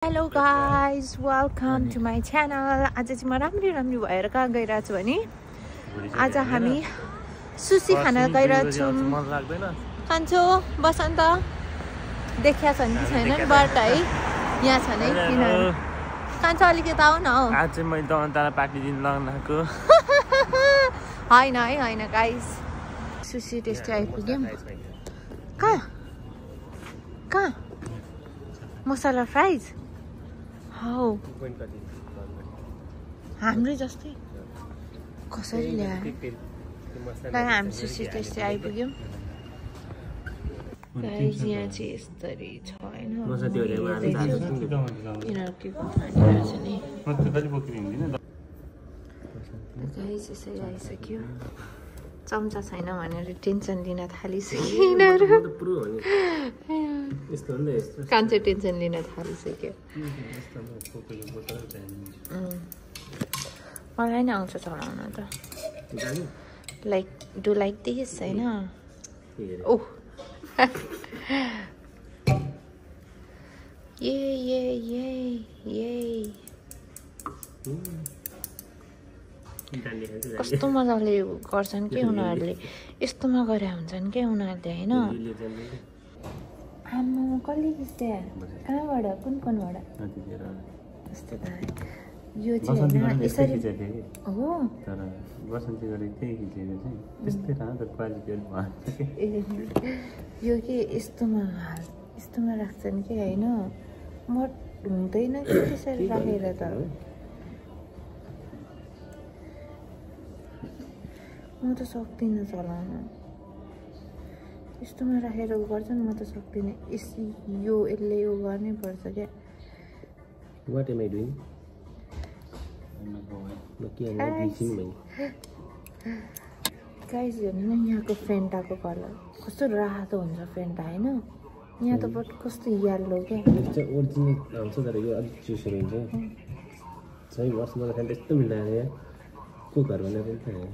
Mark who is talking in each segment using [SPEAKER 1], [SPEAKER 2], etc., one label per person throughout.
[SPEAKER 1] Hello guys, welcome to my channel. आज चाहिँ म राम्री भएर कहाँ गइरहेको छु भने आज हामी सुशी खान गइरहेको छौँ। खान्छौ बसन्त देखिया छन् कि छैनन् बट है यहाँ छन् है किनभने खान्छ अलिकति आऊ न हौ।
[SPEAKER 2] आज चाहिँ मैले दमनतारा पार्टी दिन लगाएको
[SPEAKER 1] हैन गाइस सुशी टेस्टी आइपुग्यौँ। कहाँ मसाला फ्राइज हौ हाम्रै जस्तै कसरी ल्यायो हामी सुशी टेस्टी आइपुग्यौँ। गाइस यहाँ चाहिँ यस्तरी छ हैन यिनीहरू के भनिरहेछ नि गाइस यसरी आइसक्यो। चम्चा छैन भनेर टेन्सन लिन थालिसक्यो यिनीहरू। कान्छो टेन्सन लिन थालिसक्यो। मलाई नै आउँछ चलाउन त लाइक डु लाइक दिस हैन। ओह ये कस्तो मजाले गर्छन् के उनीहरूले यस्तोमा गरे हुन्छन् के उनीहरूले हैन। आम्मा कसले किस्या कहाँबाट कुनबाट यस्तो त यो चाहिँ हैन यसरी हो
[SPEAKER 2] तर बसन्ती गरे त्यही खिचेको चाहिँ त्यस्तै रहा त क्वालिटी अलि भन्छ के
[SPEAKER 1] यो के यस्तोमा राख्छन् कि हैन म हुँदैन कि त्यसरी राखेर त म त सक्दिनँ चलाउन। यस्तोमा राखेर गर्छन् म त सक्दिनँ। यो यसले यो गर्नै पर्छ क्या।
[SPEAKER 2] What am I doing?
[SPEAKER 1] Guys हेर्नु न यहाँको फेन्टाको कलर कस्तो रातो हुन्छ फेन्टा हैन। यहाँ त बट कस्तो येलो क्या
[SPEAKER 2] ओरिजिनल आउँछ तर यो अलिक चिसो हुन्छ सही वर्ष मलाई खान त्यस्तो मिलाएर यहाँ को घर भनेर पनि थाहा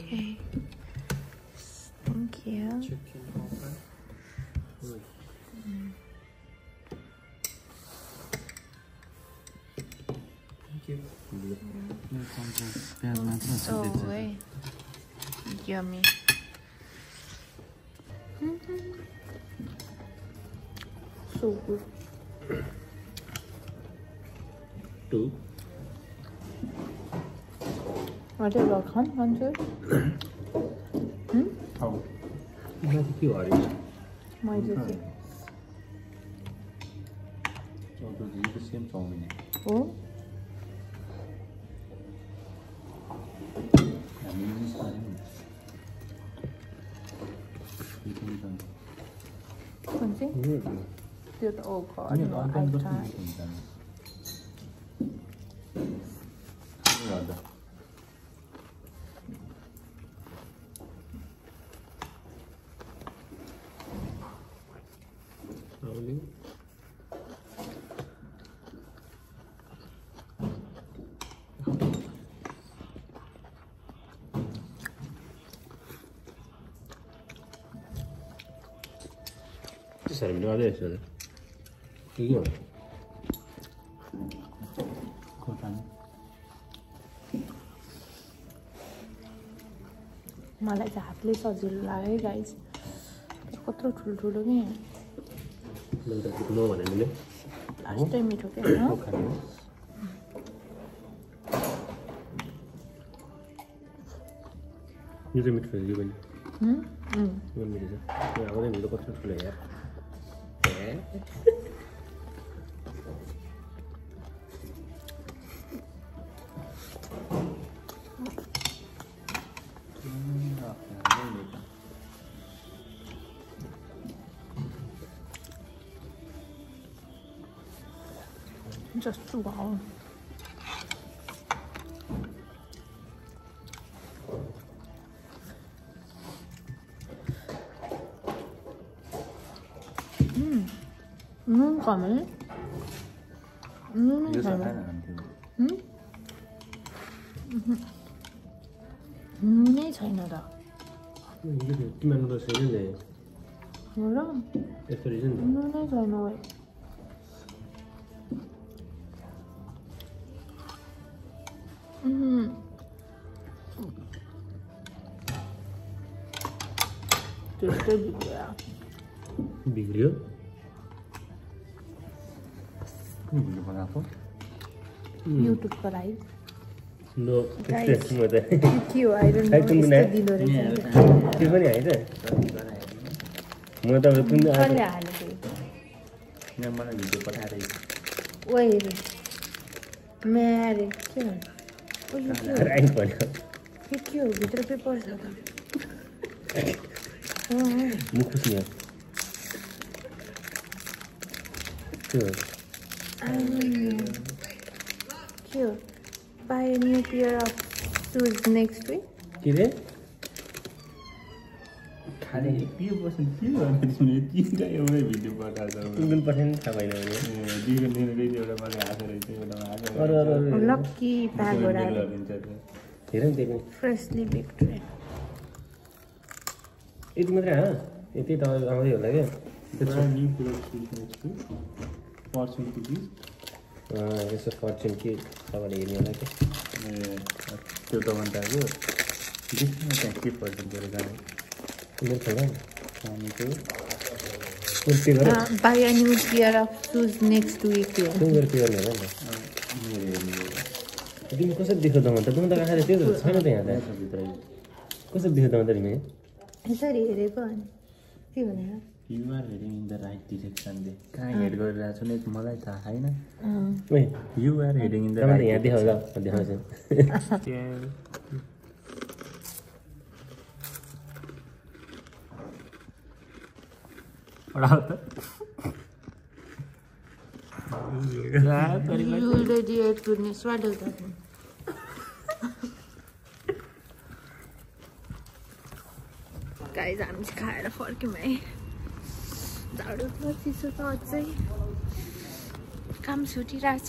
[SPEAKER 1] Okay. Thank you. So yummy. So good.
[SPEAKER 2] Two.
[SPEAKER 1] What is that? Answer.
[SPEAKER 2] How? What is your origin?
[SPEAKER 1] My just.
[SPEAKER 2] So to the same song.
[SPEAKER 1] Oh. Kunci? त्यो त ओ घर
[SPEAKER 2] त्यसरी पनि अझै यसो के हो
[SPEAKER 1] मलाई चाहिँ हातले सजिलो लाग्यो गाइस। कत्रो ठुल्ठुलो नि लास्टै मिठो क्या
[SPEAKER 2] यो चाहिँ मिठो यो पनि यो मिठो छ यो अब मिठो कत्रो ठुलो यार
[SPEAKER 1] just wow. Nun kami. Nun kami. नुनै छैन त
[SPEAKER 2] तिमीको त छैन नि
[SPEAKER 1] हो र
[SPEAKER 2] यस्तो रिजन
[SPEAKER 1] नै छैन भाइ त्यस्तै
[SPEAKER 2] बिग्रियो
[SPEAKER 3] बनाएको
[SPEAKER 1] युट्युबको लागि
[SPEAKER 2] नो टेस्ट म त
[SPEAKER 1] के हो आई डोन्ट नो दिलो रहेछ
[SPEAKER 2] त्यो पनि हैन म त कुन
[SPEAKER 1] कसले हालेको
[SPEAKER 3] यहाँ मलाई भिडियो पठाएर
[SPEAKER 1] ओइ मेरे के हो
[SPEAKER 2] राइट भन्यो
[SPEAKER 1] के हो भित्र पेपर छ त
[SPEAKER 2] मुखुस नि के
[SPEAKER 1] हो buy a new pair of shoes next week
[SPEAKER 2] के रे
[SPEAKER 3] खाली के बस्नु के गर्ने तिमीले तीनटा एउटै भिडियो पठाएको
[SPEAKER 2] कुन पठाइन थाहा भएन भने
[SPEAKER 3] दिगो लिने एउटा मलाई आएको रहेछ एउटा आएको
[SPEAKER 1] अरे लक्की प्यागोडा
[SPEAKER 2] हेर नि त्यही
[SPEAKER 1] फ्रेशली बेक्ड
[SPEAKER 2] यति मात्रै यति त आउँदै होला क्या
[SPEAKER 3] न्यू प्रोडक्ट पर्सन पुग्यो
[SPEAKER 2] यसो फर्चुन के छ भने हेर्ने होला क्या
[SPEAKER 3] त्यो टमाटाको देखिन त्यहाँ के पर्सन गरेर जाने
[SPEAKER 2] मेरो छोरा
[SPEAKER 3] खानेको
[SPEAKER 2] कुन पे गर
[SPEAKER 1] buy a new pair of shoes next week
[SPEAKER 2] कुन गरेर पे गर्ने होला नि त तिमी कसरी देख्यौ त त त आएर त्यो छैन त यहाँ त कसरी देख्यौ त तिमी
[SPEAKER 1] यसरी हेरेको अनि के भनेर
[SPEAKER 3] You are heading in the right direction. कहाँ हेड गरिरहेको छु नि मलाई थाहा छैन
[SPEAKER 2] ओइ
[SPEAKER 3] You are heading in the
[SPEAKER 2] यहाँ
[SPEAKER 3] right
[SPEAKER 2] देखाउँछ देखाउँछ
[SPEAKER 3] direction. पढाउ त
[SPEAKER 1] You already ate goodness. What does that mean? Guys, हामी चाहिँ खाएर फर्क्यौँ है झाडु छ चिसो छ अझै काम छुटिरहेछ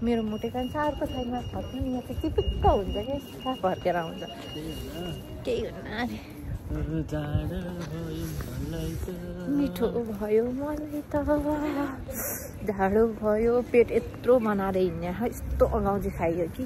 [SPEAKER 1] मेरो मोटे कान्छ अर्को साइडमा फर्क्नु यहाँ चाहिँ चिपिक्क हुन्छ कि फर्केर आउँछ केही हुन्न अरे मिठो भयो मलाई त झाडो भयो पेट यत्रो बनाएर हिँड्ने यस्तो अगाउँची खाइयो कि